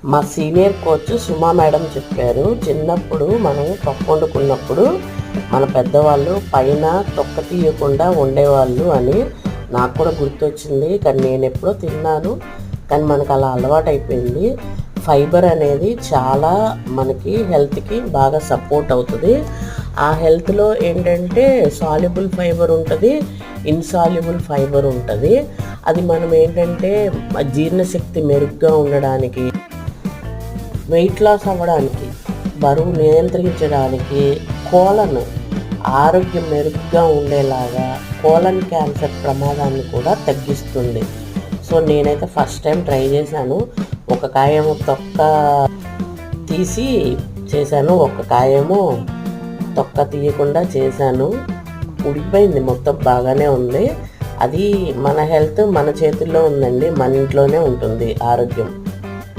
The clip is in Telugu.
మా సీనియర్ కోచ్ సుమా మేడం చెప్పారు, చిన్నప్పుడు మనం పప్పు వండుకున్నప్పుడు మన పెద్దవాళ్ళు పైన తొక్క తీయకుండా ఉండేవాళ్ళు అని. నాకు కూడా గుర్తొచ్చింది, కానీ నేను ఎప్పుడో తిన్నాను, కానీ మనకు అలా అలవాటు అయిపోయింది. ఫైబర్ అనేది చాలా మనకి హెల్త్కి బాగా సపోర్ట్ అవుతుంది. ఆ హెల్త్లో ఏంటంటే సాల్యుబుల్ ఫైబర్ ఉంటుంది, ఇన్సాల్యుబుల్ ఫైబర్ ఉంటుంది. అది మనం ఏంటంటే జీర్ణశక్తి మెరుగ్గా ఉండడానికి, వెయిట్ లాస్ అవ్వడానికి, బరువు నియంత్రించడానికి, కోలన్ ఆరోగ్యం మెరుగ్గా ఉండేలాగా, కోలన్ క్యాన్సర్ ప్రమాదాన్ని కూడా తగ్గిస్తుంది. సో నేనైతే ఫస్ట్ టైం ట్రై చేశాను. ఒక కాయేమో తొక్క తీసి చేశాను, ఒక కాయేమో తొక్క తీయకుండా చేశాను. ఉడికిపోయింది, మొత్తం బాగానే ఉంది. అది మన హెల్త్ మన చేతుల్లో ఉందండి, మన ఇంట్లోనే ఉంటుంది ఆరోగ్యం.